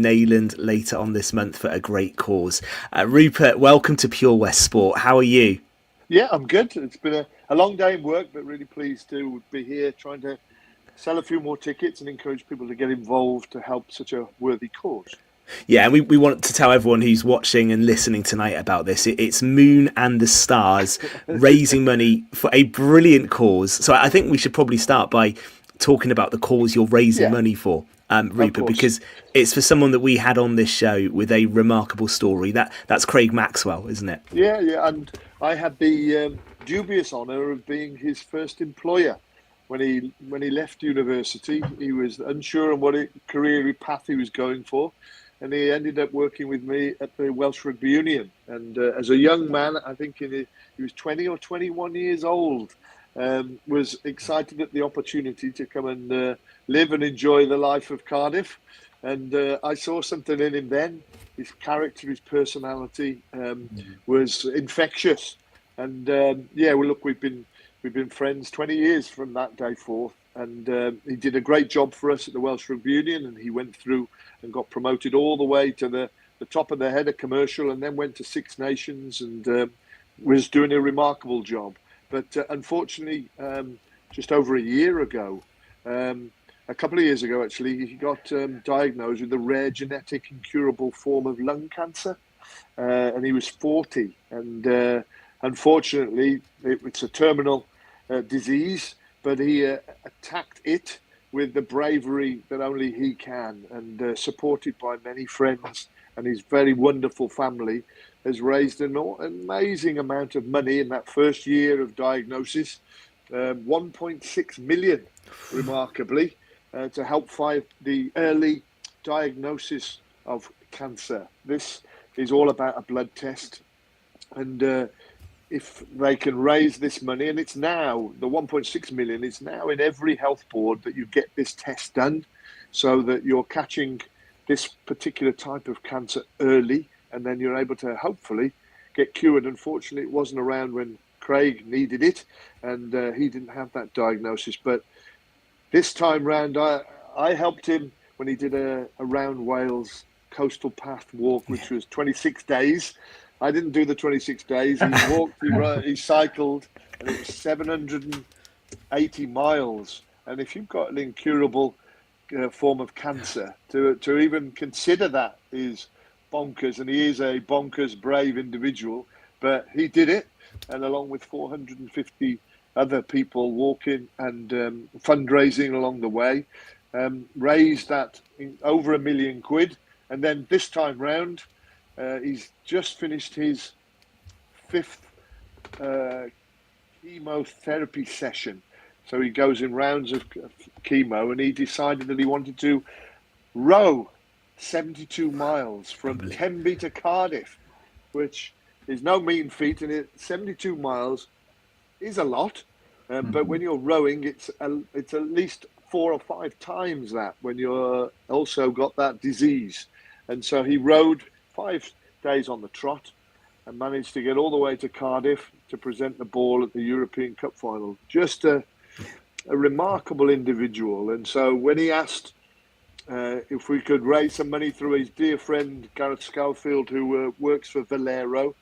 Neyland later on this month for a great cause. Rupert, welcome to Pure West Sport. How are you? Yeah, I'm good. It's been a long day in work, but really pleased to be here trying to sell a few more tickets and encourage people to get involved to help such a worthy cause. Yeah, and we want to tell everyone who's watching and listening tonight about this. It's Moon and the Stars raising money for a brilliant cause. So I think we should probably start by talking about the cause you're raising money for, Rupert, because it's for someone that we had on this show with a remarkable story. That's Craig Maxwell, isn't it? Yeah, and I had the dubious honour of being his first employer. When he left university, he was unsure on what career path he was going for. And he ended up working with me at the Welsh Rugby Union. And as a young man, I think he was 20 or 21 years old, was excited at the opportunity to come and live and enjoy the life of Cardiff. And I saw something in him then. His character, his personality was infectious. And we've been friends 20 years from that day forth. And he did a great job for us at the Welsh Rugby Union, and he went through and got promoted all the way to the top of the head of commercial, and then went to Six Nations and was doing a remarkable job. But unfortunately, just over a year ago, a couple of years ago actually, he got diagnosed with a rare genetic incurable form of lung cancer, and he was 40. And unfortunately, it's a terminal disease, but he attacked it with the bravery that only he can, and supported by many friends and his very wonderful family, has raised an amazing amount of money in that first year of diagnosis, 1.6 million, remarkably, to help fight the early diagnosis of cancer. This is all about a blood test, and if they can raise this money, and it's now, the 1.6 million is now in every health board that you get this test done, so that you're catching this particular type of cancer early, and then you're able to hopefully get cured. Unfortunately, it wasn't around when Craig needed it, and he didn't have that diagnosis. But this time round, I helped him when he did a round Wales coastal path walk, which was 26 days. I didn't do the 26 days. He walked, he cycled, and it was 780 miles. And if you've got an incurable form of cancer, to even consider that is bonkers. And he is a bonkers, brave individual. But he did it, and along with 450 other people walking and fundraising along the way, raised that over £1 million. And then this time round, he's just finished his 5th chemotherapy session. So he goes in rounds of chemo, and he decided that he wanted to row 72 miles from Tenby to Cardiff, which is no mean feat. And 72 miles is a lot, but when you're rowing, it's at least 4 or 5 times that when you're also got that disease. And so he rowed 5 days on the trot and managed to get all the way to Cardiff to present the ball at the European Cup final. Just a remarkable individual. And so when he asked if we could raise some money through his dear friend Gareth Schofield, who works for Valero,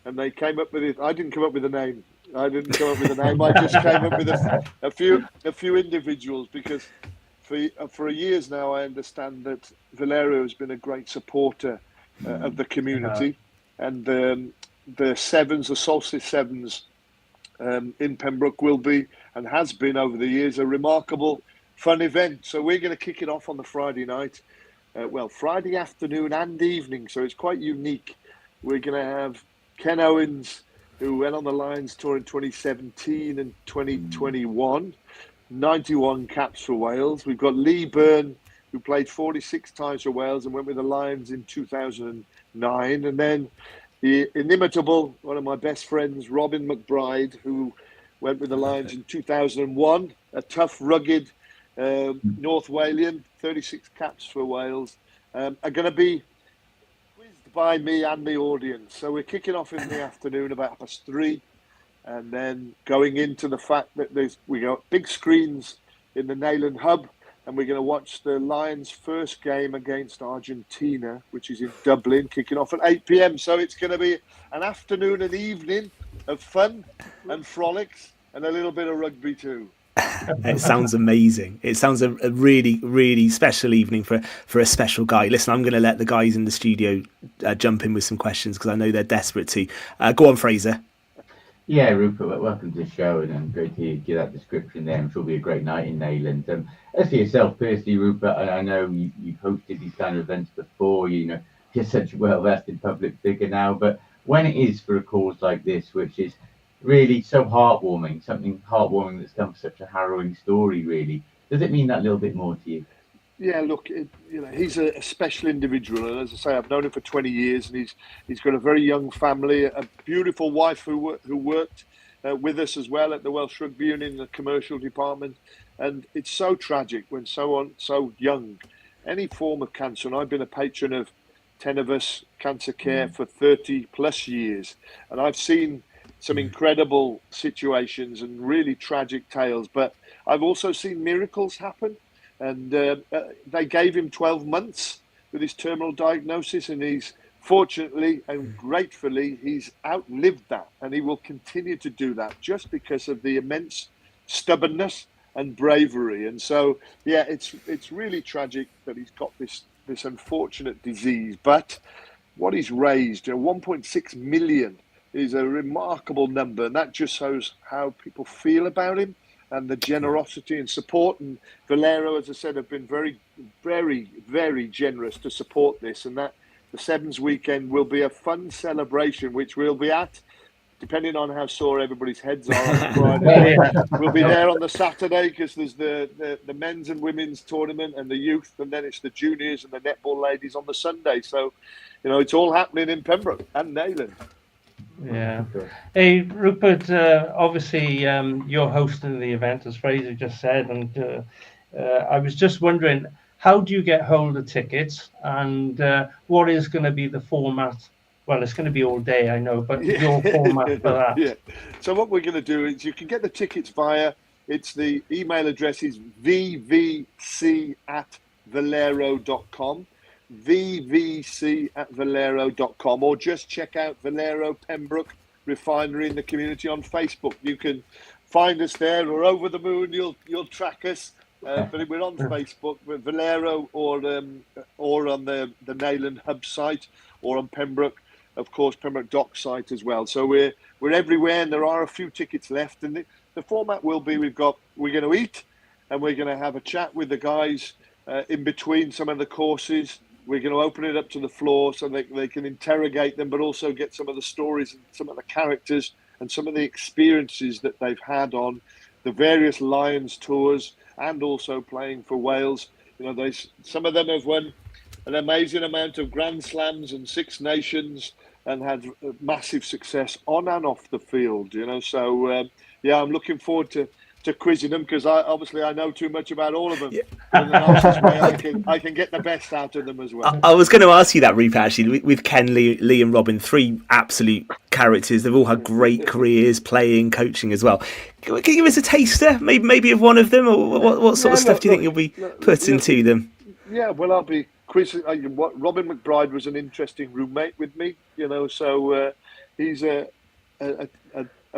and they came up with it. I didn't come up with a name. I just came up with a few individuals, because for years now I understand that Valero has been a great supporter of the community, and the Sevens, the Solstice Sevens in Pembroke will be, and has been over the years, a remarkable fun event. So we're going to kick it off on the Friday night, Friday afternoon and evening, so it's quite unique. We're going to have Ken Owens, who went on the Lions tour in 2017 and 2021, 91 caps for Wales. We've got Lee Byrne, who played 46 times for Wales and went with the Lions in 2009. And then the inimitable, one of my best friends, Robin McBride, who went with the Lions in 2001, a tough, rugged North Walian, 36 caps for Wales, are going to be quizzed by me and the audience. So we're kicking off in the afternoon about 3:30, and then going into the fact that we got big screens in the Neyland hub, and we're going to watch the Lions' first game against Argentina, which is in Dublin, kicking off at 8 p.m. So it's going to be an afternoon and evening of fun and frolics and a little bit of rugby too. It sounds amazing. It sounds a really, really special evening for a special guy. Listen, I'm going to let the guys in the studio jump in with some questions because I know they're desperate to. Go on, Fraser. Yeah, Rupert, welcome to the show, and great to hear that description there. I'm sure it'll be a great night in Neyland. As for yourself personally, Rupert, I know you've hosted these kind of events before, you're such a well-vested public figure now, but when it is for a cause like this, which is really so heartwarming, something heartwarming that's come from such a harrowing story, really, does it mean that little bit more to you? Yeah, look, he's a special individual, and as I say, I've known him for 20 years, and he's got a very young family, a beautiful wife who worked with us as well at the Welsh Rugby Union in the commercial department, and it's so tragic when someone so young, any form of cancer, and I've been a patron of Eaton-Evans Cancer Care for 30 plus years, and I've seen some incredible situations and really tragic tales, but I've also seen miracles happen. And they gave him 12 months with his terminal diagnosis, and he's fortunately and gratefully, he's outlived that, and he will continue to do that just because of the immense stubbornness and bravery. And so, yeah, it's really tragic that he's got this unfortunate disease. But what he's raised, 1.6 million, is a remarkable number, and that just shows how people feel about him and the generosity and support. And Valero, as I said, have been very, very, very generous to support this. And that the Sevens weekend will be a fun celebration, which we'll be at, depending on how sore everybody's heads are on Friday. We'll be there on the Saturday because there's the men's and women's tournament and the youth, and then it's the juniors and the netball ladies on the Sunday. So, it's all happening in Pembroke and Neyland. Yeah. Hey, Rupert, obviously you're hosting the event, as Fraser just said, and I was just wondering, how do you get hold of tickets, and what is going to be the format? Well, it's going to be all day, I know, but your format for that. Yeah. So what we're going to do is you can get the tickets the email address is vvc@valero.com. vvc@valero.com, or just check out Valero Pembroke Refinery in the community on Facebook. You can find us there, or over the moon you'll track us, but we're on Facebook with Valero, or on the Neyland Hub site, or on Pembroke, of course, Pembroke Dock site as well. So we're everywhere, and there are a few tickets left. And the format will be, we're going to eat, and we're going to have a chat with the guys in between some of the courses. We're going to open it up to the floor so they can interrogate them, but also get some of the stories and some of the characters and some of the experiences that they've had on the various Lions tours and also playing for Wales. Some of them have won an amazing amount of Grand Slams and Six Nations and had massive success on and off the field. So I'm looking forward to quizzing them, because I know too much about all of them. Yeah. In the nicest way I can get the best out of them as well. I was going to ask you that, Rupert, actually, with Ken, Lee and Robin, three absolute characters. They've all had great careers, playing, coaching as well. Can you give us a taster, maybe of one of them, or what sort of stuff do you think you'll be putting to them? Yeah, well, I'll be quizzing. Robin McBride was an interesting roommate with me, so he's a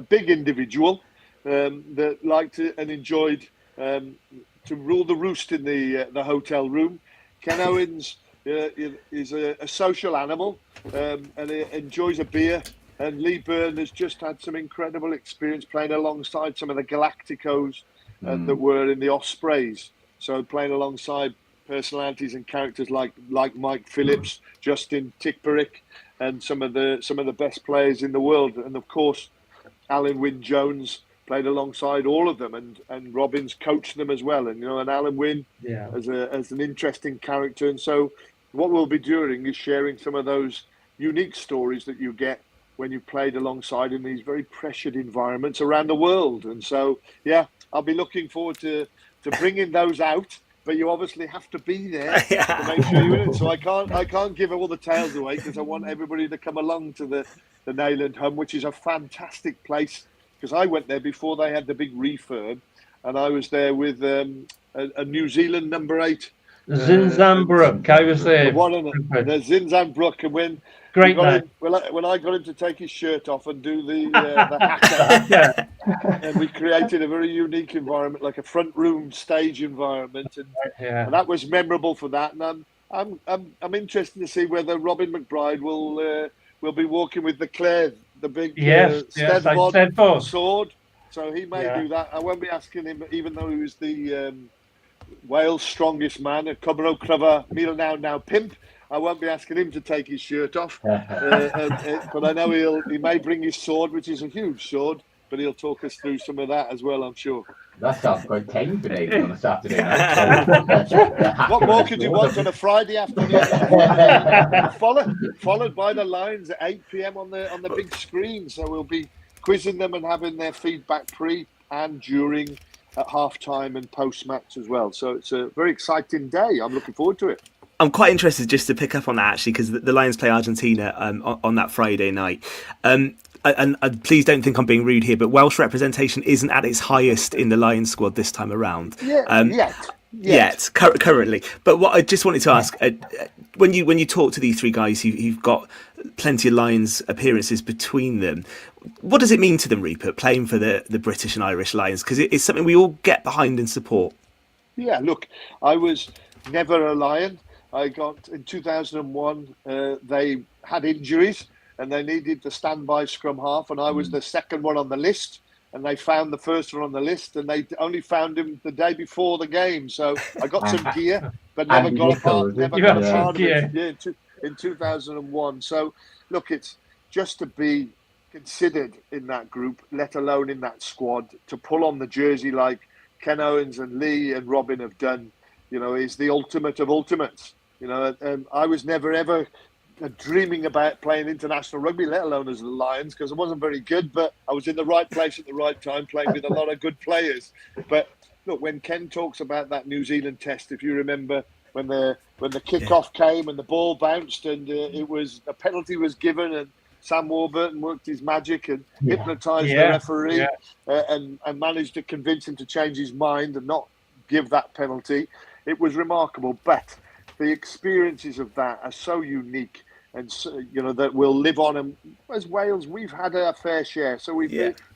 big individual. That liked it and enjoyed to rule the roost in the hotel room. Ken Owens is a social animal and he enjoys a beer. And Lee Byrne has just had some incredible experience playing alongside some of the Galacticos that were in the Ospreys. So playing alongside personalities and characters like Mike Phillips, Justin Tickberick, and some of the best players in the world. And of course, Alan Wynne-Jones played alongside all of them, and Robin's coached them as well. And and Alan Wynne as an interesting character. And so what we'll be doing is sharing some of those unique stories that you get when you played alongside in these very pressured environments around the world. And so I'll be looking forward to bringing those out. But you obviously have to be there to make sure you're in it. So I can't give all the tales away, because I want everybody to come along to the Neyland Hum, which is a fantastic place. Because I went there before they had the big refurb, and I was there with a New Zealand number 8. Zinzambrook, I was there. The Zinzambrook, and when Great night. When I got him to take his shirt off and do the hacker, and we created a very unique environment, like a front room stage environment, and that was memorable for that. And I'm interested to see whether Robin McBride will be walking with the Clare, the big Steddfod sword. So he may do that. I won't be asking him, even though he was the Wales' strongest man, a Cymro Cryfa Mil Now Pimp. I won't be asking him to take his shirt off, but I know he may bring his sword, which is a huge sword, but he'll talk us through some of that as well, I'm sure. That sounds quite tame for Neyland on a Saturday night. What more could you want on a Friday afternoon? Followed by the Lions at 8 p.m. on the big screen. So we'll be quizzing them and having their feedback pre and during, at half-time and post-match as well. So it's a very exciting day. I'm looking forward to it. I'm quite interested just to pick up on that, actually, because the Lions play Argentina on that Friday night. And please don't think I'm being rude here, but Welsh representation isn't at its highest in the Lions squad this time around. Yet, currently. But what I just wanted to ask, when you talk to these three guys who've got plenty of Lions appearances between them, what does it mean to them, Rupert, playing for the British and Irish Lions? Because it's something we all get behind and support. Yeah, look, I was never a Lion. I got, in 2001, they had injuries and they needed the standby scrum half, and I was the second one on the list, and they found the first one on the list, and they only found him the day before the game. So I got some gear, but never got a part of it in 2001. So, look, it's just to be considered in that group, let alone in that squad, to pull on the jersey like Ken Owens and Lee and Robin have done, is the ultimate of ultimates. I was never ever dreaming about playing international rugby, let alone as the Lions, because I wasn't very good, but I was in the right place at the right time, playing with a lot of good players. But look, when Ken talks about that New Zealand test, if you remember when the kickoff came and the ball bounced and a penalty was given, and Sam Warburton worked his magic and hypnotised the referee and managed to convince him to change his mind and not give that penalty. It was remarkable, but the experiences of that are so unique, and that will live on. And as Wales, we've had our fair share, so we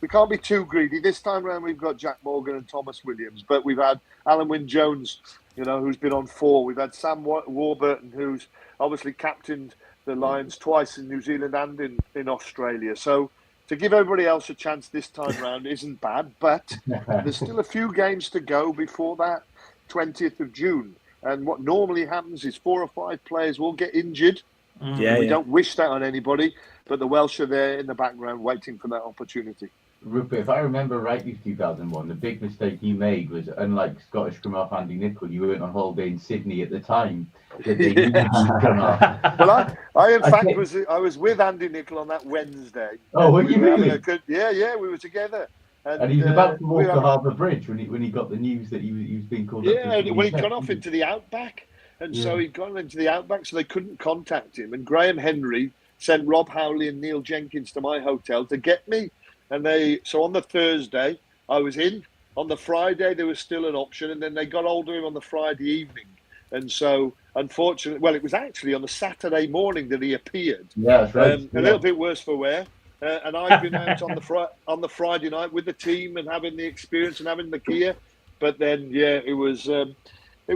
can't be too greedy. This time around, we've got Jack Morgan and Thomas Williams, but we've had Alan Wynne-Jones, who's been on 4. We've had Sam Warburton, who's obviously captained the Lions twice in New Zealand and in Australia. So to give everybody else a chance this time round isn't bad, but there's still a few games to go before that 20th of June. And what normally happens is 4 or 5 players will get injured. We don't wish that on anybody, but the Welsh are there in the background waiting for that opportunity. Rupert, if I remember rightly, 2001, the big mistake you made was, unlike Scottish scrum half Andy Nicol, you weren't on holiday in Sydney at the time. Well, I was with Andy Nicol on that Wednesday. Oh, were you really? We were together. And he was about to walk the Harbour Bridge when he got the news that he was being called up. Yeah, well, he'd gone off into the outback. And so he'd gone into the outback, so they couldn't contact him. And Graham Henry sent Rob Howley and Neil Jenkins to my hotel to get me. And so on the Thursday, I was in. On the Friday, there was still an option. And then they got hold of him on the Friday evening. And so, unfortunately, it was actually on the Saturday morning that he appeared. Yeah, that's right. A little bit worse for wear. And I've been out on the Friday night with the team and having the experience and having the gear. But then, it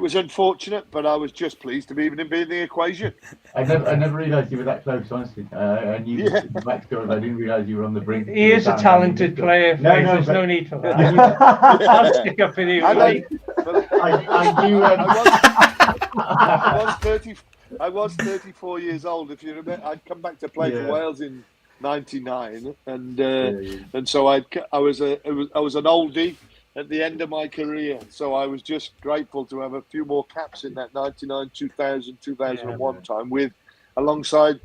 was unfortunate, but I was just pleased to even be in the equation. I never realised you were that close, honestly. I knew Max Gold, I didn't realise you were on the brink. He is a talented player. There's no need for that. I'll stick up with you. I was 34 years old. If you remember, I'd come back to play for Wales in '99, and so I was an oldie at the end of my career. So I was just grateful to have a few more caps in that 99, 2000, 2001 time alongside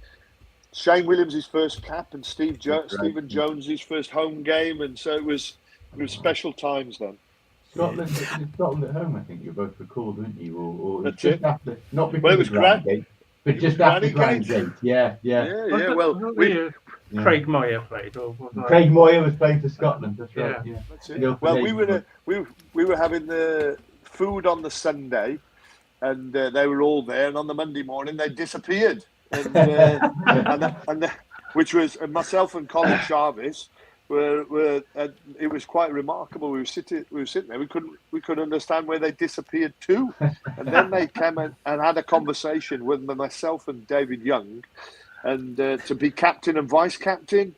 Shane Williams' first cap and Stephen Jones' first home game. And so it was special times then. Scotland at home, I think you both recalled, weren't you? Or That's just it. After, not because Well, it was Grand Gate, but just after Grand Gate. Yeah. Well, Craig Moyer played. Craig Moyer was playing for Scotland. That's right. Yeah. That's it. Well, we were having the food on the Sunday, and they were all there. And on the Monday morning, they disappeared. And which was myself and Colin Jarvis were it was quite remarkable. We were sitting there. We couldn't understand where they disappeared to. And then they came and had a conversation with myself and David Young, and to be captain and vice captain.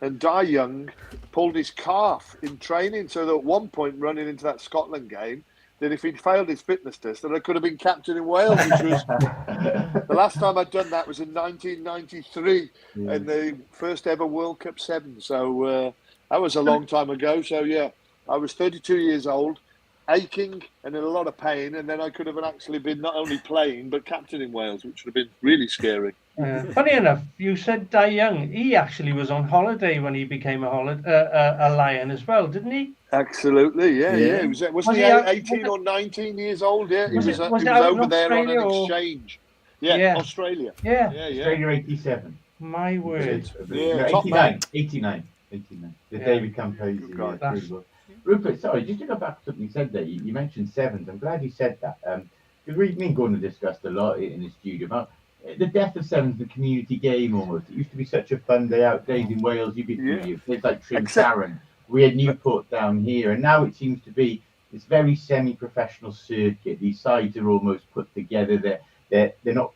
And Di Young pulled his calf in training, so that at one point running into that Scotland game, that if he'd failed his fitness test, that I could have been captain in Wales, which was the last time I'd done that was in 1993 in the first ever World Cup 7. So that was a long time ago. So yeah, I was 32 years old, aching and in a lot of pain, and then I could have actually been not only playing but captain in Wales, which would have been really scary. Funny enough, you said Di Young. He actually was on holiday when he became a Lion as well, didn't he? Absolutely, yeah. Wasn't he 18 or 19 years old? Yeah, he was over there on an exchange. Yeah, Australia. Yeah. Australia 87. My word. Yeah, 89. The David Campose. Rupert, sorry, just to go back to something you said there. You mentioned sevens. I'm glad you said that. Because me and Gordon discussed a lot in the studio about the death of sevens, the community game almost. It used to be such a fun day out, days in Wales. You'd be it's like Trim Sharon. We had Newport down here, and now it seems to be this very semi-professional circuit. These sides are almost put together. They're not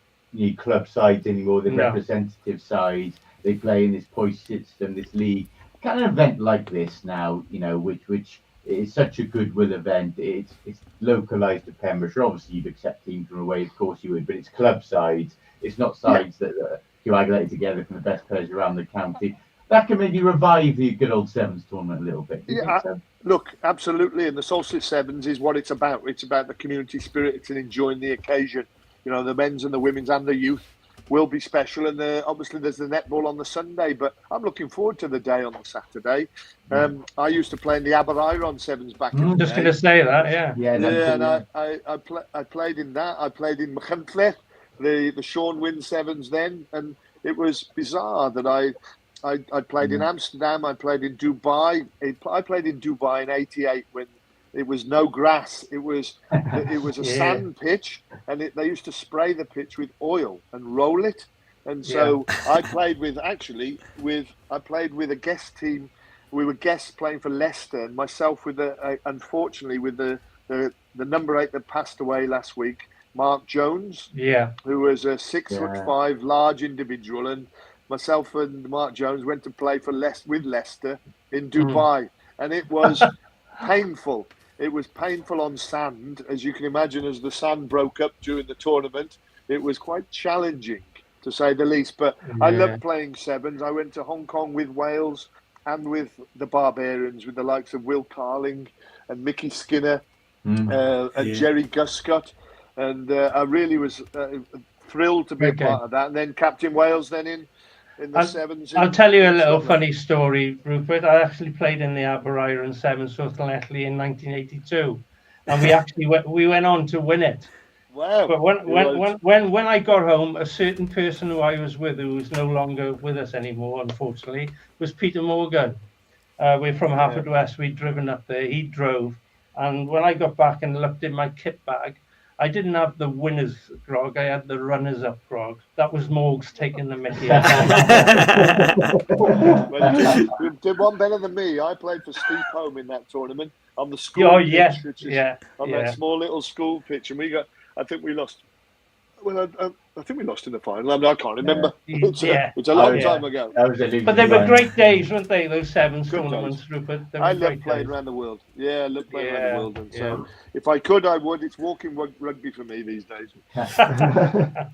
club sides anymore. They're representative sides. They play in this poise system, this league. Kind of event like this now, which is such a goodwill event. It's localised to Pembrokeshire. Obviously, you'd accept teams from away, of course you would, but it's club sides. It's not sides that are coagulated together from the best players around the county. That can maybe revive the good old sevens tournament a little bit. Look, absolutely. And the Solstice Sevens is what it's about. It's about the community spirit. It's enjoying the occasion. The men's and the women's and the youth will be special. And obviously there's the netball on the Sunday, but I'm looking forward to the day on the Saturday. I used to play in the Aberystwyth Sevens back in the day. Just going to say that, I played in that. I played in Machynlleth, the Sean Wynn Sevens then. And it was bizarre that I played in Amsterdam. I played in Dubai. I played in Dubai in '88 when it was no grass. It was a sand pitch, and they used to spray the pitch with oil and roll it. And so I played with a guest team. We were guests playing for Leicester, and myself unfortunately with the number 8 that passed away last week, Mark Jones. Who was a 6'5" large individual, and myself and Mark Jones went to play with Leicester in Dubai, and it was painful. It was painful on sand, as you can imagine, as the sand broke up during the tournament. It was quite challenging, to say the least. But I loved playing sevens. I went to Hong Kong with Wales and with the Barbarians, with the likes of Will Carling and Mickey Skinner and Jerry Guscott. And I really was thrilled to be a part of that. And then Captain Wales then in the sevens. I'll tell you a little funny story, Rupert. I actually played in the Aberystwyth Sevens with Llanelli in 1982, and we went on to win it. Wow! But when I got home, a certain person who I was with, who was no longer with us anymore, unfortunately, was Peter Morgan. We're from Haverfordwest. We'd driven up there. He drove, and when I got back and looked in my kit bag, I didn't have the winners grog. I had the runners-up grog. That was Morgs taking the mickey out. You did one better than me. I played for Steve Home in that tournament on the school pitch, which is on that small little school pitch, and I think we lost. Well, I think we lost in the final. I can't remember. It's a long time ago. But they were great days, weren't they? Those sevens tournaments, Rupert. I love playing around the world. Yeah, I love playing around the world. And so, if I could, I would. It's walking rugby for me these days.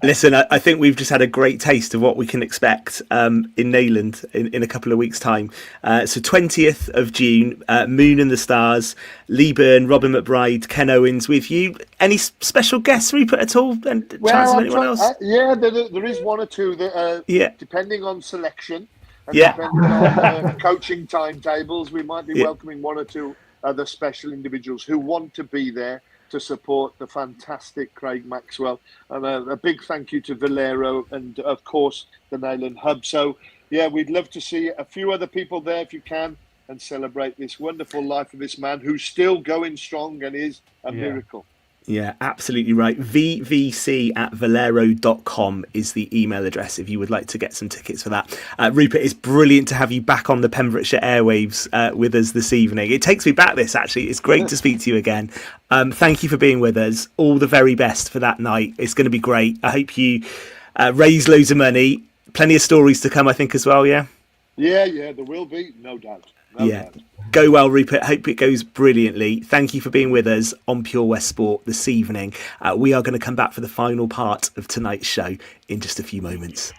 Listen, I think we've just had a great taste of what we can expect in Neyland in a couple of weeks' time. So 20th of June, Moon and the Stars, Byrne, Robin McBride, Ken Owens with you. Any special guests, Rupert, at all? And chance of anyone else? There is one or two that, depending on selection and depending on coaching timetables, we might be welcoming one or two other special individuals who want to be there to support the fantastic Craig Maxwell. And a big thank you to Valero and, of course, the Neyland Hub. So, we'd love to see a few other people there if you can and celebrate this wonderful life of this man who's still going strong and is a miracle. Yeah, absolutely right. vvc@valero.com is the email address if you would like to get some tickets for that. Rupert, it's brilliant to have you back on the Pembrokeshire airwaves with us this evening. It takes me back, this, actually. It's great to speak to you again. Thank you for being with us. All the very best for that night. It's going to be great. I hope you raise loads of money. Plenty of stories to come, I think, as well, yeah? Yeah, there will be, no doubt. No doubt. Go well, Rupert. Hope it goes brilliantly. Thank you for being with us on Pure West Sport this evening. We are going to come back for the final part of tonight's show in just a few moments.